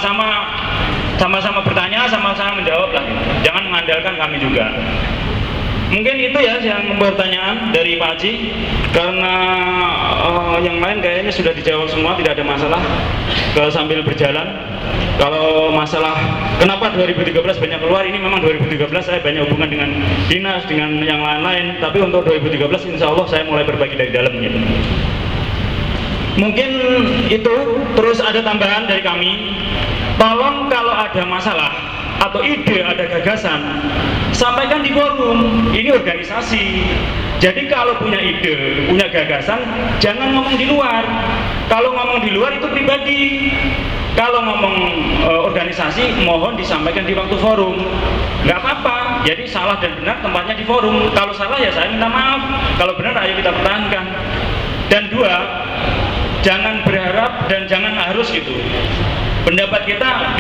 sama-sama bertanya, sama-sama menjawab lah. Jangan mengandalkan kami juga. Mungkin itu ya yang pertanyaan dari Pak Haji, karena yang lain kayaknya sudah dijawab semua, tidak ada masalah sambil berjalan. Kalau masalah kenapa 2013 banyak keluar, ini memang 2013 saya banyak hubungan dengan dinas, dengan yang lain-lain, tapi untuk 2013 insya Allah saya mulai berbagi dari dalam gitu. Mungkin itu. Terus ada tambahan dari kami, tolong kalau ada masalah atau ide, ada gagasan, sampaikan di forum. Ini organisasi. Jadi kalau punya ide, punya gagasan, jangan ngomong di luar. Kalau ngomong di luar itu pribadi. Kalau ngomong organisasi, mohon disampaikan di waktu forum. Nggak apa-apa. Jadi salah dan benar tempatnya di forum. Kalau salah ya saya minta maaf. Kalau benar ayo kita pertahankan. Dan dua, jangan berharap dan jangan harus gitu. Pendapat kita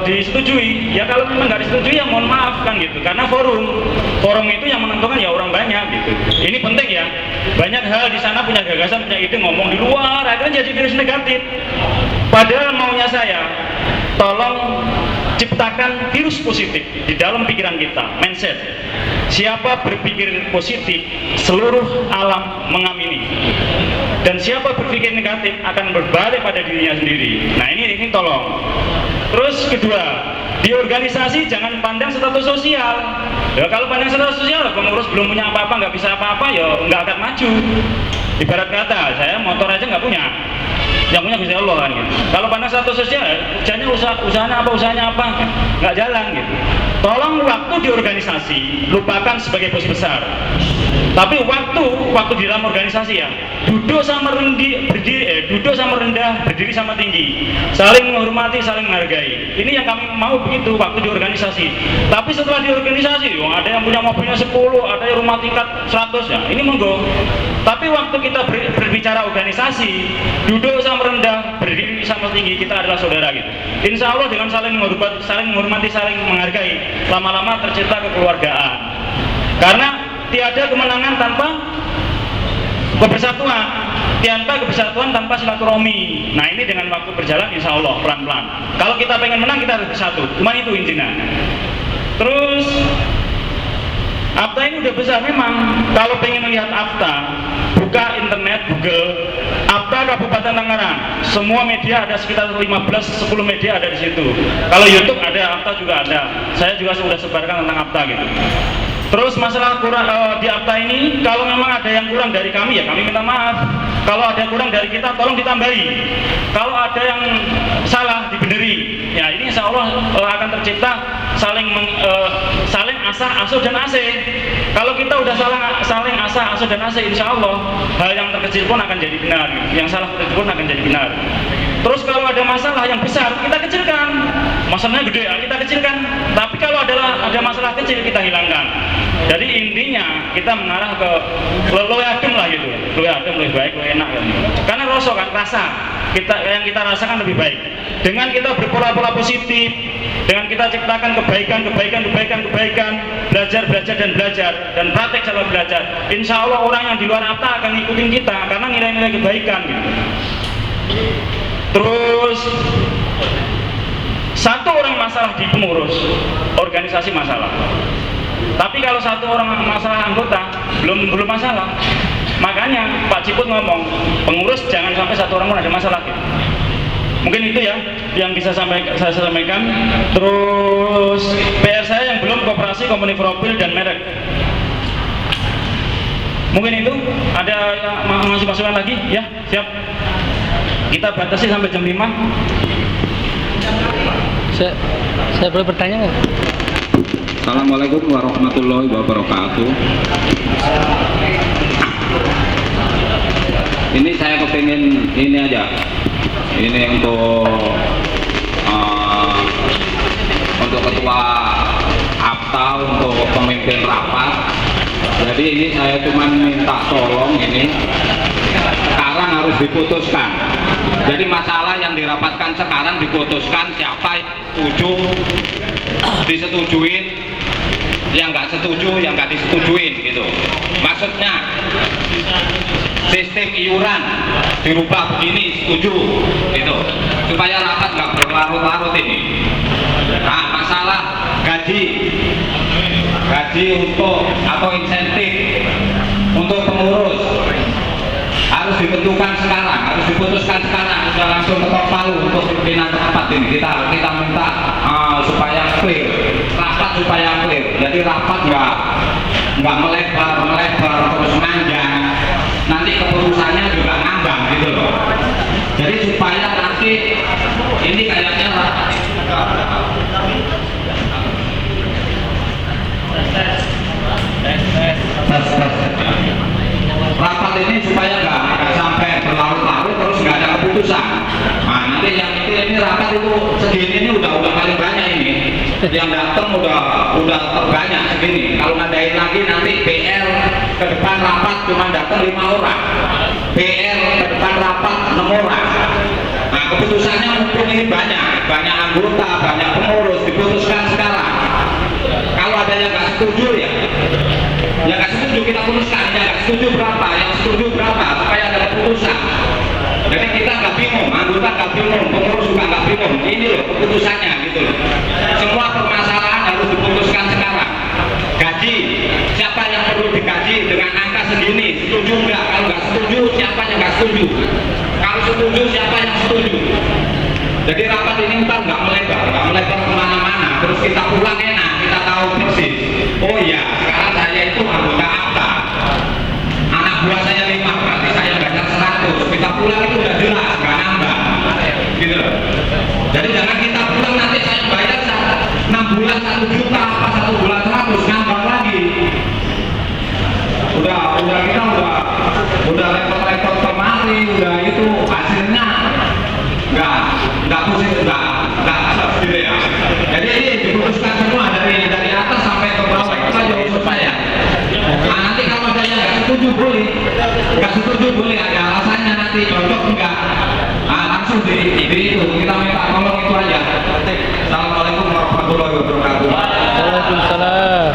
disetujui, ya kalau memang nggak disetujui ya mohon maaf kan gitu, karena forum itu yang menentukan ya orang banyak gitu. Ini penting ya, banyak hal di sana punya gagasan, punya ide, ngomong di luar akhirnya jadi virus negatif. Padahal maunya saya, tolong ciptakan virus positif di dalam pikiran kita, mindset. Siapa berpikir positif, seluruh alam mengamini. Dan siapa berpikir negatif akan berbalik pada dirinya sendiri. Nah ini tolong. Terus kedua, di organisasi jangan pandang status sosial. Ya kalau pandang status sosial, pengurus belum punya apa-apa, nggak bisa apa-apa, ya nggak akan maju. Ibarat kata, saya motor aja nggak punya, yang punya Gusti Allah kan gitu. Kalau pandang status sosial, usahanya apa, nggak jalan gitu. Tolong waktu di organisasi lupakan sebagai bos besar. Tapi waktu di dalam organisasi ya, duduk sama rendah, berdiri sama tinggi, saling menghormati, saling menghargai. Ini yang kami mau begitu waktu di organisasi. Tapi setelah di organisasi, ada yang punya mobilnya 10, ada yang rumah tingkat 100 ya. Ini monggo. Tapi waktu kita berbicara organisasi, duduk sama rendah, berdiri sama tinggi, kita adalah saudara gitu. Insya Allah dengan saling menghormati, saling menghargai, lama-lama tercipta kekeluargaan. Karena tiada kemenangan tanpa kebersatuan, tanpa silaturahmi. Nah ini dengan waktu berjalan insya Allah pelan-pelan. Kalau kita pengen menang kita harus bersatu. Cuma itu intinya. Terus APTA ini udah besar memang. Kalau pengen melihat APTA, buka internet, Google APTA Kabupaten Tangerang. Semua media ada sekitar 15-10 media ada di situ. Kalau YouTube ada, APTA juga ada. Saya juga sudah sebarkan tentang APTA gitu. Terus masalah kurang di APTA ini, kalau memang ada yang kurang dari kami ya kami minta maaf. Kalau ada yang kurang dari kita tolong ditambahi. Kalau ada yang salah dibeneri. Ya ini insya Allah akan tercipta saling asah, asuh dan asih. Kalau kita udah saling asah, asuh dan asih, insya Allah hal yang terkecil pun akan jadi benar. Yang salah terkecil pun akan jadi benar. Terus kalau ada masalah yang besar kita kecilkan. Masalahnya gede ya, kita kecilkan. Tapi kalau ada masalah kecil kita hilangkan. Jadi intinya kita mengarah ke luwih adem lah gitu. Luwih adem, lebih baik, lebih enak kan. Karena rasa yang kita rasakan lebih baik. Dengan kita berpola-pola positif, dengan kita ciptakan kebaikan, belajar dan praktek cara belajar. Insya Allah orang yang di luar APTA akan ngikutin kita karena nilai-nilai kebaikan gitu. Terus satu orang masalah di pengurus organisasi masalah. Tapi kalau satu orang masalah anggota belum masalah. Makanya Pak Ciput ngomong pengurus jangan sampai satu orang pun ada masalah gitu. Mungkin itu ya yang bisa saya sampaikan. Terus PR saya yang belum koperasi, company profil dan merek. Mungkin itu ada yang masih masukan lagi ya, siap. Kita batasi sampai jam 5. Saya boleh bertanya nggak? Assalamualaikum warahmatullahi wabarakatuh. Ini saya kepingin ini aja. Ini untuk ketua APTA, untuk pemimpin rapat. Jadi ini saya cuma minta tolong ini sekarang harus diputuskan. Jadi masalah yang dirapatkan sekarang diputuskan, siapa setuju disetujuin, yang nggak setuju yang nggak disetujuin gitu. Maksudnya sistem iuran dirubah begini, setuju gitu, supaya rapat nggak berlarut-larut ini. Nah, masalah gaji untuk atau insentif untuk pengurus harus ditentukan sekarang, harus diputuskan sekarang, sudah langsung ketok palu untuk pimpinan rapat ini. Kita minta supaya clear, rapat supaya clear. Jadi rapat nggak melebar terus panjang, nanti keputusannya juga ngambang gitu loh. Jadi supaya nanti ini kayaknya rapat ini supaya nggak sampai berlarut-larut terus nggak ada keputusan. Nah, nanti yang ini rapat itu segini ini udah paling banyak ini. Yang datang udah terbanyak segini. Kalau ngadain lagi nanti BL ke depan rapat cuma datang 5 orang. BL ke depan rapat 6 orang. Nah, keputusannya mumpung ini banyak anggota, banyak pengurus, diputuskan sekarang. Kalau ada yang nggak setuju ya nggak setuju, kita putuskan. Yang nggak setuju berapa, yang setuju berapa, supaya ada keputusan. Jadi kita nggak bingung, anggota nggak bingung, pengurus juga nggak bingung. Ini loh keputusannya gitu loh. Semua permasalahan harus diputuskan sekarang. Gaji, siapa yang perlu digaji dengan angka segini, setuju nggak? Kalau nggak setuju, siapa yang nggak setuju? Kalau setuju, siapa yang setuju? Jadi rapat ini ntar nggak melebar kemana-mana. Terus kita pulang enak, kita tahu persis. Oh iya, sekarang saya itu anggota apa? Anak buah saya 5, berarti saya bayar 100. Kita pulang itu udah jelas, nggak nambah. Gitu loh. Jadi jangan kita pulang nanti saya bayar 6 bulan 1 juta, apa 1 bulan 100, nambah lagi. Udah repot-repot kemari, udah itu hasilnya nggak pusing, nggak gitu ya. Jadi ini diputuskan semua dari atas sampai ke bawah itu saja supaya. Nah, nanti kalau ada yang nggak setuju boleh, ada alasannya nanti cocok enggak. Nah, langsung di itu kita minta tolong itu aja. Assalamualaikum warahmatullahi wabarakatuh. Waalaikumsalam.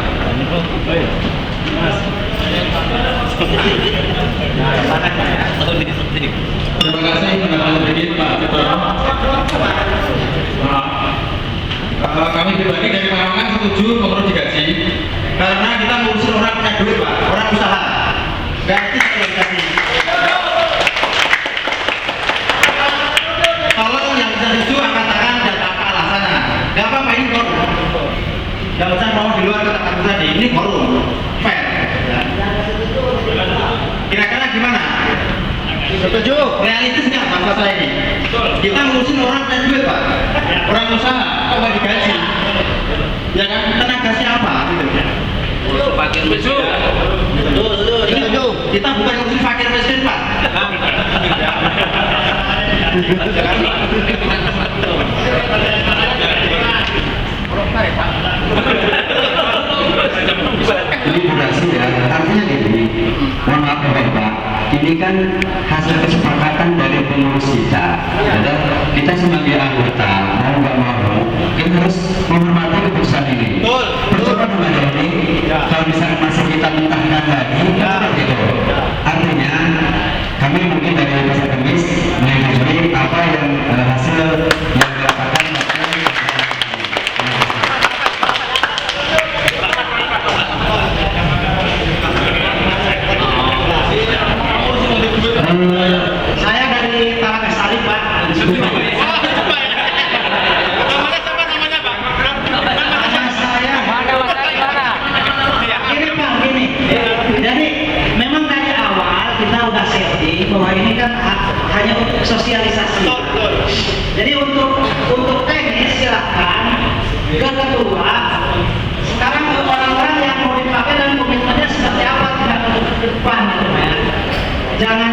Terima kasih Pak Ketua. Kami pribadi dari Marangan setuju pengurus digaji karena kita ngurusin orang punya duit Pak, orang usaha. Gaji kalau digaji. Kalau yang bisa setuju angkat tangan dan apa alasannya? Gak apa-apa, ini forum. Gak usah mau di luar kata-kata tadi, ini forum fair. Kira-kira gimana? Setuju? Realistis nggak masalah ini? Kita ngurusin orang punya duit Pak, orang usaha, kok nggak digaji? Ya kan, tenaga siapa? Gitu. Setuju? Setuju. Kita bukan ngurusin fakir miskin Pak. Ini durasi ya, artinya gini, mohon maaf Bapak, ini kan hasil kesepakatan dari pengurus kita. Jadi kita sebagai anggota mau nggak mau, kita harus menghormati keputusan ini. Percuma dengan ini, kalau misalnya masih kita mentahkan lagi, gitu. Artinya kami mungkin dari Mas Akademis menyetujui apa yang hasil yang didapatkan. Saya dari Taman Salib Pak. Namanya Pak? Nama saya. Ini Pak, gini. Jadi memang dari awal kita udah setting bahwa ini kan hanya untuk sosialisasi. Jadi untuk teknis silahkan ke ketua. Sekarang orang-orang yang mau dipakai dan komitmennya seperti apa tidak untuk ke depan gitu ya. Jangan